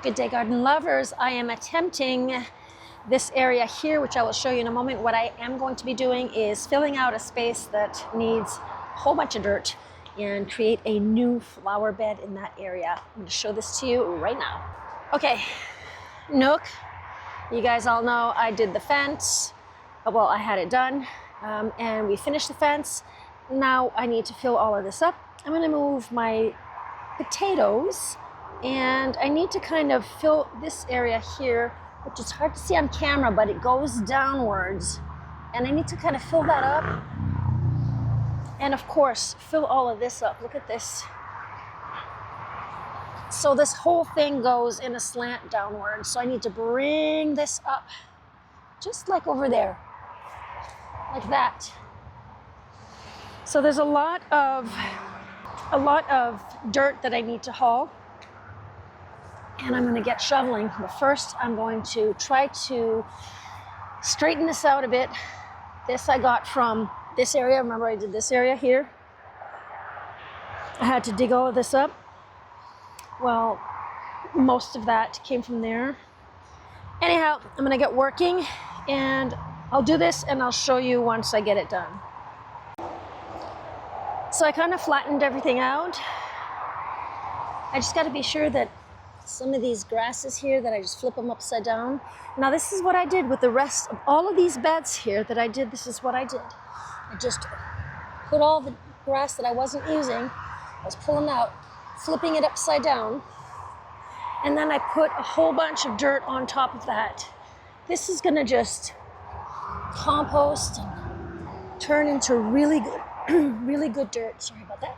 Good day, garden lovers. I am attempting this area here, which I will show you in a moment. What I am going to be doing is filling out a space that needs a whole bunch of dirt and create a new flower bed in that area. I'm going to show this to you right now. Okay, Nook, you guys all know I did the fence. Well, I had it done and we finished the fence. Now I need to fill all of this up. I'm going to move my potatoes and I need to kind of fill this area here, which is hard to see on camera, but it goes downwards. And I need to kind of fill that up. And of course, fill all of this up. Look at this. So this whole thing goes in a slant downwards. So I need to bring this up, just like over there, like that. So there's a lot of dirt that I need to haul. And I'm going to get shoveling. But first, I'm going to try to straighten this out a bit. This I got from this area. Remember, I did this area here. I had to dig all of this up. Well, most of that came from there. Anyhow, I'm going to get working, and I'll do this, and I'll show you once I get it done. So I kind of flattened everything out. I just got to be sure that some of these grasses here, that I just flip them upside down. Now this is what I did with the rest of all of these beds here that I did. This is what I did. I just put all the grass that I wasn't using, I was pulling out, flipping it upside down, and then I put a whole bunch of dirt on top of that. This is gonna just compost and turn into really good, really good dirt. Sorry about that.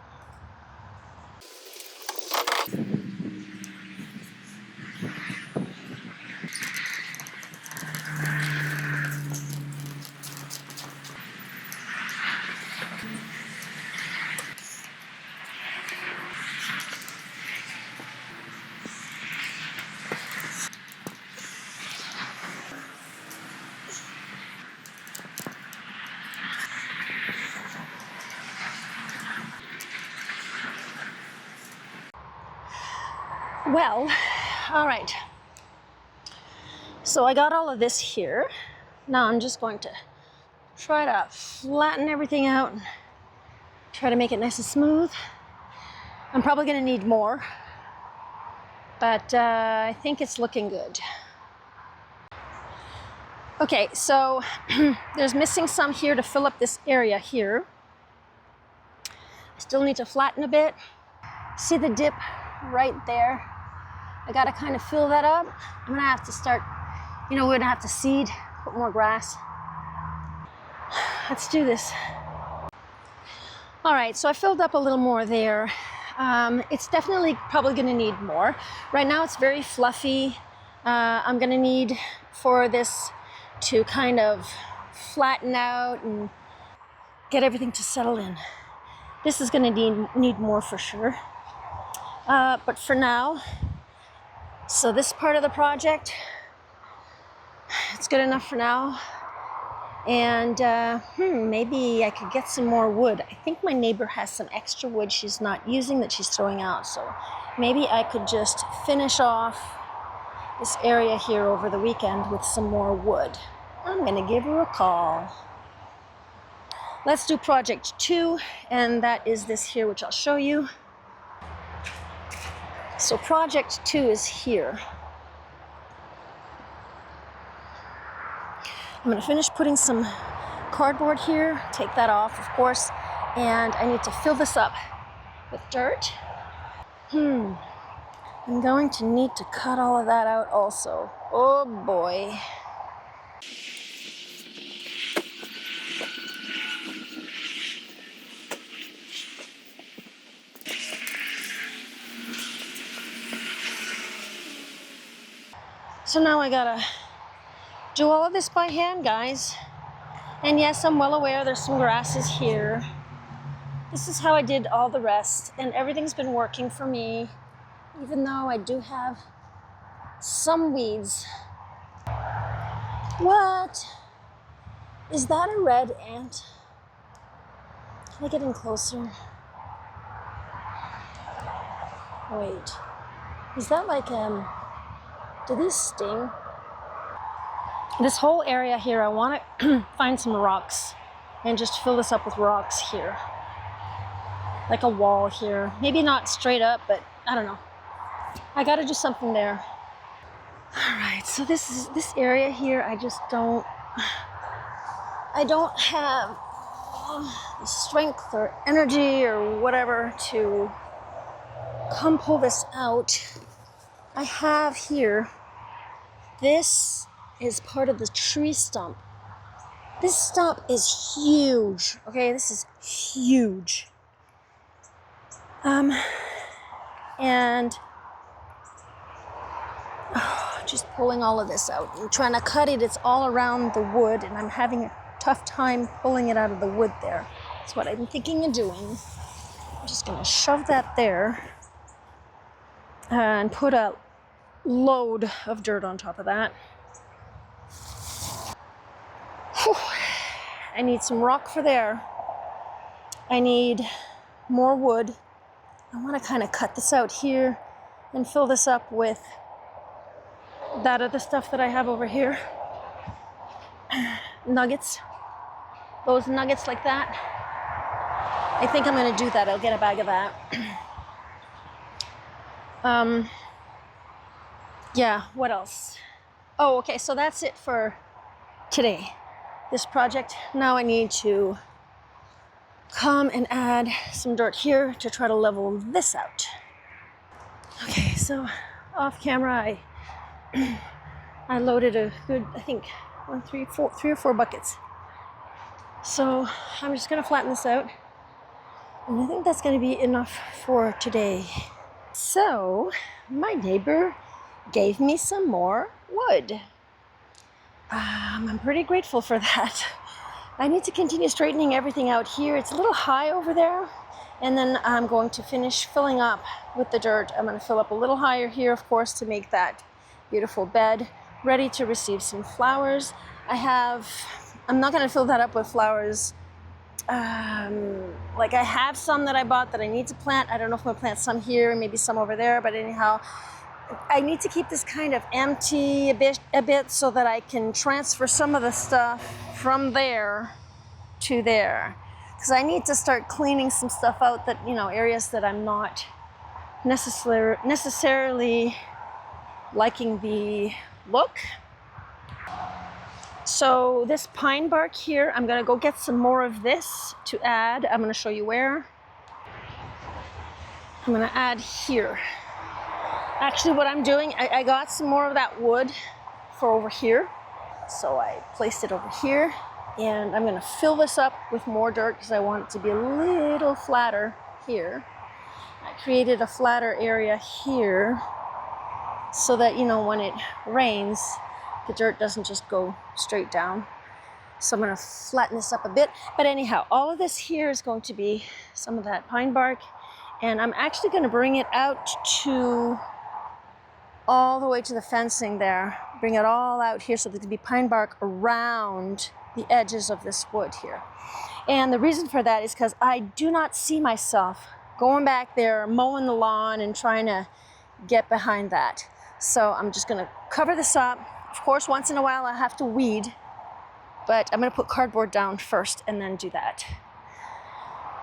Well, all right. So I got all of this here. Now I'm just going to try to flatten everything out and try to make it nice and smooth. I'm probably going to need more, but I think it's looking good. Okay, so there's missing some here to fill up this area here. I still need to flatten a bit. See the dip right there? I gotta kind of fill that up. I'm gonna have to start, we're gonna have to seed, put more grass. Let's do this. All right, so I filled up a little more there. It's definitely probably gonna need more. Right now it's very fluffy. I'm gonna need for this to kind of flatten out and get everything to settle in. This is gonna need more for sure. But for now, so this part of the project, it's good enough for now. And maybe I could get some more wood. I think my neighbor has some extra wood she's not using that she's throwing out. So maybe I could just finish off this area here over the weekend with some more wood. I'm gonna give her a call. Let's do project 2, and that is this here, which I'll show you. So project 2 is here. I'm going to finish putting some cardboard here, take that off, of course, and I need to fill this up with dirt. I'm going to need to cut all of that out also. Oh boy. So now I gotta do all of this by hand, guys. And yes, I'm well aware there's some grasses here. This is how I did all the rest, and everything's been working for me, even though I do have some weeds. What? Is that a red ant? Can I get in closer? Wait, is that like Do these sting? This whole area here, I want to find some rocks and just fill this up with rocks here. Like a wall here. Maybe not straight up, but I don't know. I gotta do something there. All right, so this area here, I don't have the strength or energy or whatever to come pull this out. I have here, this is part of the tree stump. This stump is huge, okay? This is huge. And just pulling all of this out. I'm trying to cut it, it's all around the wood, and I'm having a tough time pulling it out of the wood there. That's what I'm thinking of doing. I'm just gonna shove that there and put a load of dirt on top of that. Whew. I need some rock for there. I need more wood. I want to kind of cut this out here and fill this up with that other stuff that I have over here. Nuggets. Those nuggets like that. I think I'm going to do that. I'll get a bag of that. Yeah, what else? Oh, okay, so that's it for today. This project. Now I need to come and add some dirt here to try to level this out. Okay, so off camera, I loaded a good, I think, 3 or 4 buckets. So I'm just gonna flatten this out. And I think that's gonna be enough for today. So my neighbor gave me some more wood. I'm pretty grateful for that. I need to continue straightening everything out here. It's a little high over there. And then I'm going to finish filling up with the dirt. I'm going to fill up a little higher here, of course, to make that beautiful bed ready to receive some flowers. I'm not going to fill that up with flowers. Like I have some that I bought that I need to plant. I don't know if I'm going to plant some here, maybe some over there, but anyhow, I need to keep this kind of empty a bit so that I can transfer some of the stuff from there to there. Because I need to start cleaning some stuff out that, areas that I'm not necessarily liking the look. So this pine bark here, I'm gonna go get some more of this to add. I'm gonna show you where. I'm gonna add here. Actually, what I'm doing, I got some more of that wood for over here. So I placed it over here, and I'm gonna fill this up with more dirt because I want it to be a little flatter here. I created a flatter area here so that, when it rains, the dirt doesn't just go straight down. So I'm gonna flatten this up a bit. But anyhow, all of this here is going to be some of that pine bark, and I'm actually gonna bring it out to all the way to the fencing there. Bring it all out here so there can be pine bark around the edges of this wood here. And the reason for that is because I do not see myself going back there, mowing the lawn and trying to get behind that. So I'm just gonna cover this up. Of course, once in a while I have to weed, but I'm gonna put cardboard down first and then do that.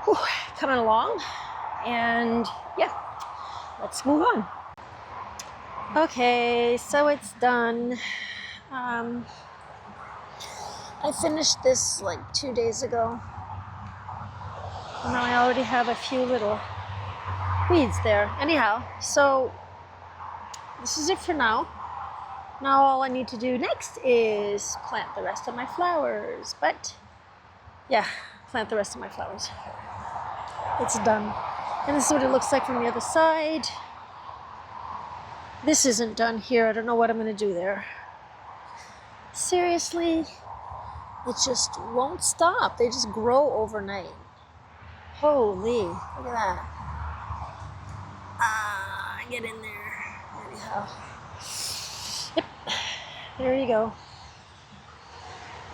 Whew, coming along, and yeah, let's move on. Okay, so it's done. I finished this like 2 days ago. Now I already have a few little weeds there. Anyhow, so this is it for now. Now all I need to do next is plant the rest of my flowers. But yeah, plant the rest of my flowers. It's done. And this is what it looks like from the other side. This isn't done here. I don't know what I'm going to do there. Seriously, it just won't stop. They just grow overnight. Holy, look at that. Get in there. Anyhow. Yep, there you go.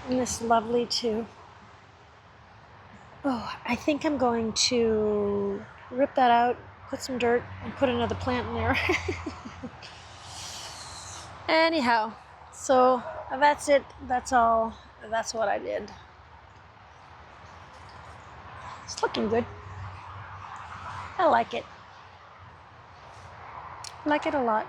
And this lovely too. Oh, I think I'm going to rip that out, put some dirt, and put another plant in there. Anyhow, so that's it. That's all. That's what I did. It's looking good. I like it. I like it a lot.